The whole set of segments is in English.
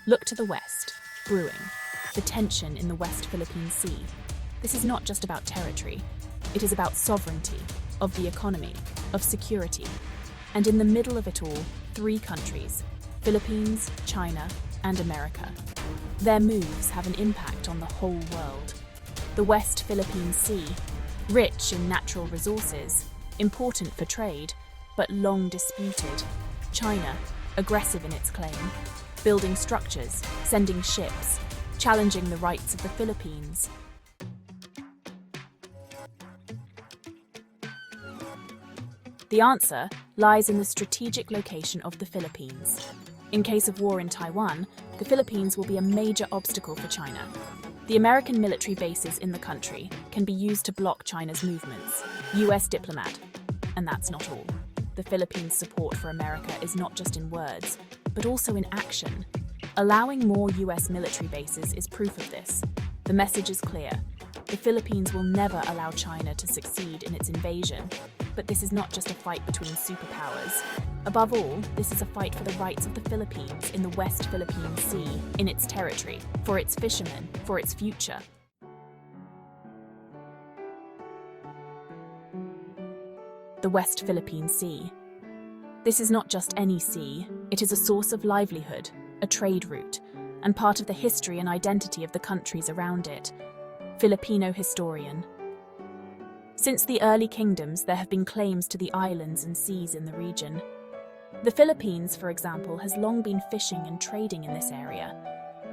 Look to the west, brewing, the tension in the West Philippine Sea. This is not just about territory. It is about sovereignty, of the economy, of security. And in the middle of it all, three countries: Philippines, China, and America. Their moves have an impact on the whole world. The West Philippine Sea, rich in natural resources, important for trade, but long disputed. China, aggressive in its claim, building structures, sending ships, challenging the rights of the Philippines. The answer lies in the strategic location of the Philippines. In case of war in Taiwan, the Philippines will be a major obstacle for China. The American military bases in the country can be used to block China's movements. US diplomat. And that's not all. The Philippines' support for America is not just in words, but also in action. Allowing more US military bases is proof of this. The message is clear. The Philippines will never allow China to succeed in its invasion. But this is not just a fight between superpowers. Above all, this is a fight for the rights of the Philippines in the West Philippine Sea, in its territory, for its fishermen, for its future. The West Philippine Sea. This is not just any sea, it is a source of livelihood, a trade route, and part of the history and identity of the countries around it. Filipino historian. Since the early kingdoms, there have been claims to the islands and seas in the region. The Philippines, for example, has long been fishing and trading in this area.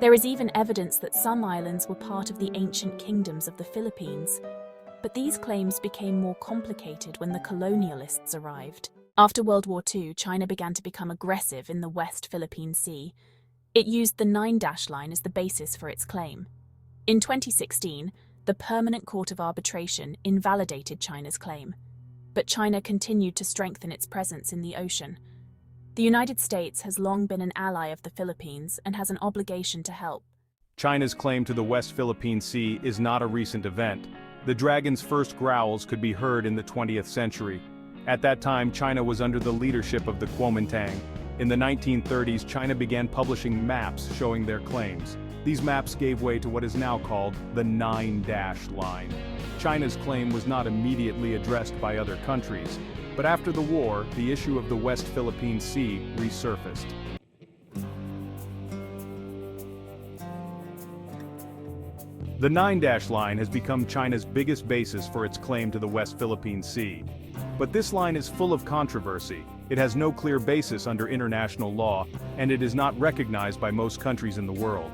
There is even evidence that some islands were part of the ancient kingdoms of the Philippines. But these claims became more complicated when the colonialists arrived. After World War II, China began to become aggressive in the West Philippine Sea. It used the 9-dash line as the basis for its claim. In 2016, the Permanent Court of Arbitration invalidated China's claim. But China continued to strengthen its presence in the ocean. The United States has long been an ally of the Philippines and has an obligation to help. China's claim to the West Philippine Sea is not a recent event. The dragon's first growls could be heard in the 20th century. At that time, China was under the leadership of the Kuomintang. In the 1930s, China began publishing maps showing their claims. These maps gave way to what is now called the 9-dash line. China's claim was not immediately addressed by other countries, but after the war, the issue of the West Philippine Sea resurfaced. The 9-dash line has become China's biggest basis for its claim to the West Philippine Sea. But this line is full of controversy. It has no clear basis under international law, and it is not recognized by most countries in the world.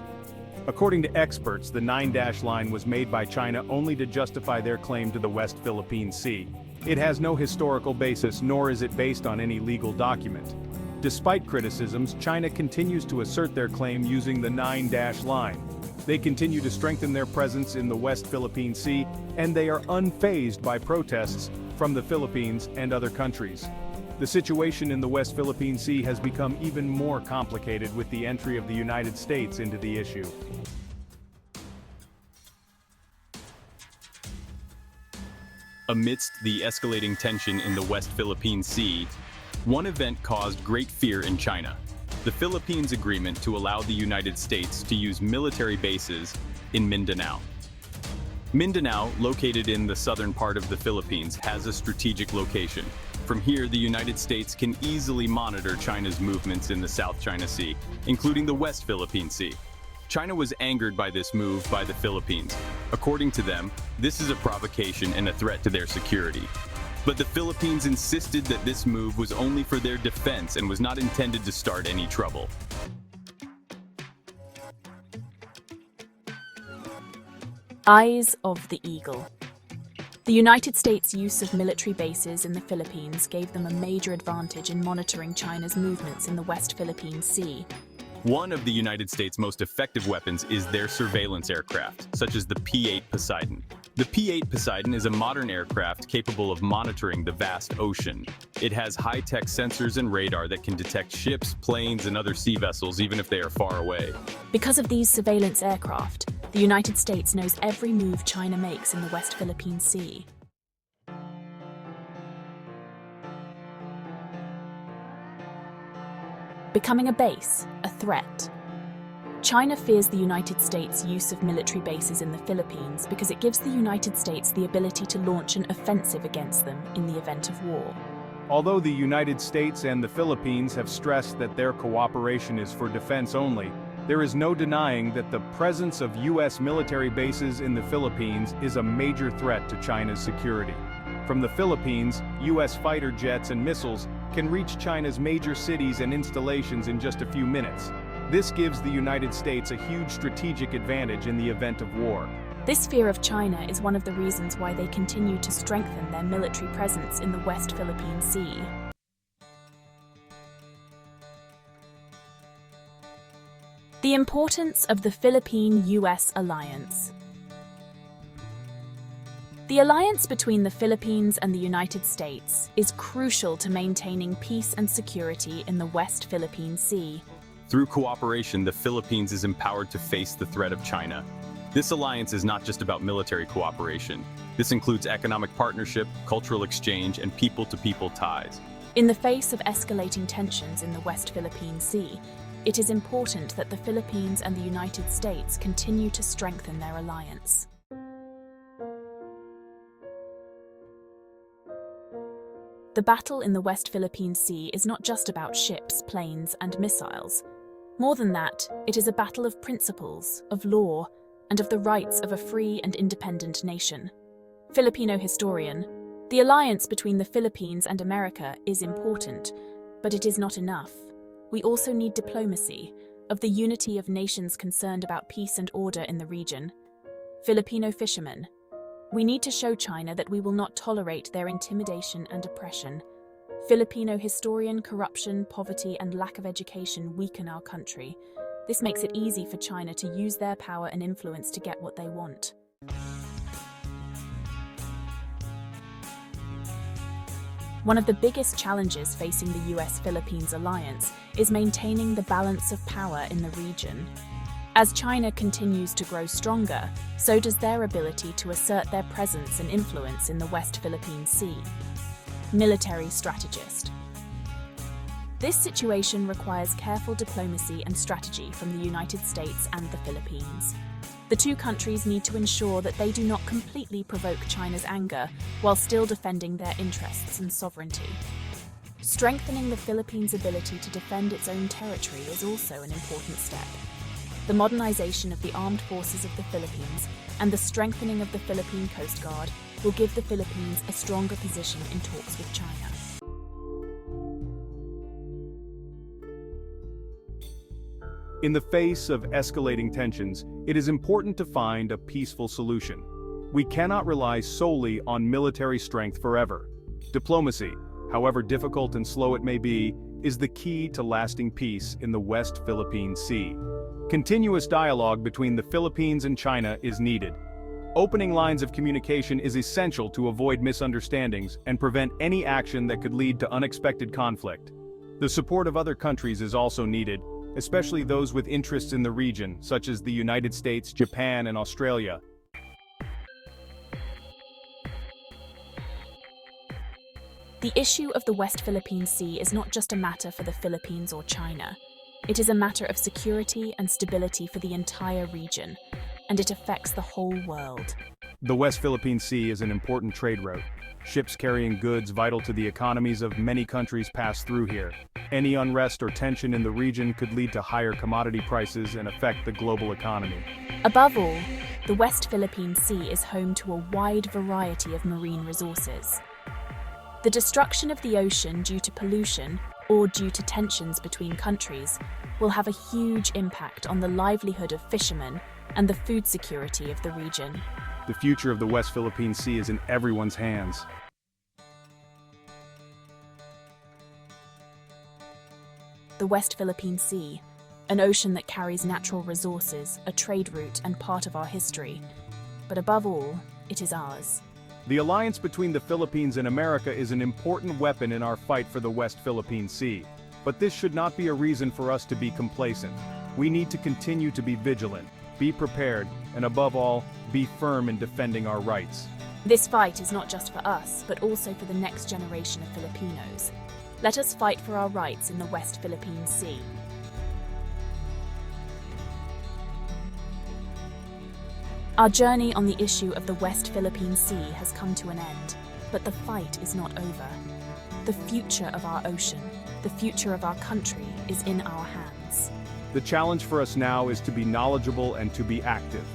According to experts, the 9-dash line was made by China only to justify their claim to the West Philippine Sea. It has no historical basis, nor is it based on any legal document. Despite criticisms, China continues to assert their claim using the 9-dash line. They continue to strengthen their presence in the West Philippine Sea, and they are unfazed by protests from the Philippines and other countries. The situation in the West Philippine Sea has become even more complicated with the entry of the United States into the issue. Amidst the escalating tension in the West Philippine Sea, one event caused great fear in China: the Philippines' agreement to allow the United States to use military bases in Mindanao. Mindanao, located in the southern part of the Philippines, has a strategic location. From here, the United States can easily monitor China's movements in the South China Sea, including the West Philippine Sea. China was angered by this move by the Philippines. According to them, this is a provocation and a threat to their security. But the Philippines insisted that this move was only for their defense and was not intended to start any trouble. Eyes of the Eagle. The United States' use of military bases in the Philippines gave them a major advantage in monitoring China's movements in the West Philippine Sea. One of the United States' most effective weapons is their surveillance aircraft, such as the P-8 Poseidon. The P-8 Poseidon is a modern aircraft capable of monitoring the vast ocean. It has high-tech sensors and radar that can detect ships, planes, and other sea vessels even if they are far away. Because of these surveillance aircraft, the United States knows every move China makes in the West Philippine Sea. Becoming a base, a threat. China fears the United States' use of military bases in the Philippines because it gives the United States the ability to launch an offensive against them in the event of war. Although the United States and the Philippines have stressed that their cooperation is for defense only, there is no denying that the presence of U.S. military bases in the Philippines is a major threat to China's security. From the Philippines, U.S. fighter jets and missiles can reach China's major cities and installations in just a few minutes. This gives the United States a huge strategic advantage in the event of war. This fear of China is one of the reasons why they continue to strengthen their military presence in the West Philippine Sea. The importance of the Philippine-US alliance. The alliance between the Philippines and the United States is crucial to maintaining peace and security in the West Philippine Sea. Through cooperation, the Philippines is empowered to face the threat of China. This alliance is not just about military cooperation. This includes economic partnership, cultural exchange, and people-to-people ties. In the face of escalating tensions in the West Philippine Sea, it is important that the Philippines and the United States continue to strengthen their alliance. The battle in the West Philippine Sea is not just about ships, planes, and missiles. More than that, it is a battle of principles, of law, and of the rights of a free and independent nation. Filipino historian, the alliance between the Philippines and America is important, but it is not enough. We also need diplomacy, of the unity of nations concerned about peace and order in the region. Filipino fishermen, we need to show China that we will not tolerate their intimidation and oppression. Filipino historian, corruption, poverty, and lack of education weaken our country. This makes it easy for China to use their power and influence to get what they want. One of the biggest challenges facing the US-Philippines alliance is maintaining the balance of power in the region. As China continues to grow stronger, so does their ability to assert their presence and influence in the West Philippine Sea. Military strategist. This situation requires careful diplomacy and strategy from the United States and the Philippines. The two countries need to ensure that they do not completely provoke China's anger while still defending their interests and sovereignty. Strengthening the Philippines' ability to defend its own territory is also an important step. The modernization of the armed forces of the Philippines and the strengthening of the Philippine Coast Guard will give the Philippines a stronger position in talks with China. In the face of escalating tensions, it is important to find a peaceful solution. We cannot rely solely on military strength forever. Diplomacy, however difficult and slow it may be, is the key to lasting peace in the West Philippine Sea. Continuous dialogue between the Philippines and China is needed. Opening lines of communication is essential to avoid misunderstandings and prevent any action that could lead to unexpected conflict. The support of other countries is also needed, especially those with interests in the region, such as the United States, Japan, and Australia. The issue of the West Philippine Sea is not just a matter for the Philippines or China. It is a matter of security and stability for the entire region, and it affects the whole world. The West Philippine Sea is an important trade route. Ships carrying goods vital to the economies of many countries pass through here. Any unrest or tension in the region could lead to higher commodity prices and affect the global economy. Above all, the West Philippine Sea is home to a wide variety of marine resources. The destruction of the ocean due to pollution or due to tensions between countries will have a huge impact on the livelihood of fishermen and the food security of the region. The future of the West Philippine Sea is in everyone's hands. The West Philippine Sea, an ocean that carries natural resources, a trade route, and part of our history. But above all, it is ours. The alliance between the Philippines and America is an important weapon in our fight for the West Philippine Sea. But this should not be a reason for us to be complacent. We need to continue to be vigilant, be prepared, and above all, be firm in defending our rights. This fight is not just for us, but also for the next generation of Filipinos. Let us fight for our rights in the West Philippine Sea. Our journey on the issue of the West Philippine Sea has come to an end, but the fight is not over. The future of our ocean, the future of our country, is in our hands. The challenge for us now is to be knowledgeable and to be active.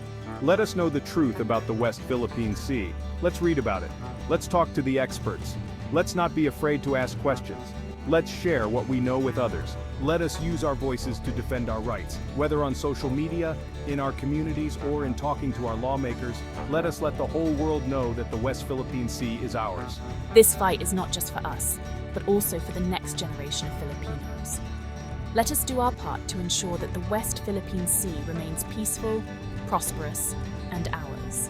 Let us know the truth about the West Philippine Sea. Let's read about it. Let's talk to the experts. Let's not be afraid to ask questions. Let's share what we know with others. Let us use our voices to defend our rights, whether on social media, in our communities, or in talking to our lawmakers. Let us let the whole world know that the West Philippine Sea is ours. This fight is not just for us, but also for the next generation of Filipinos. Let us do our part to ensure that the West Philippine Sea remains peaceful, prosperous, and ours.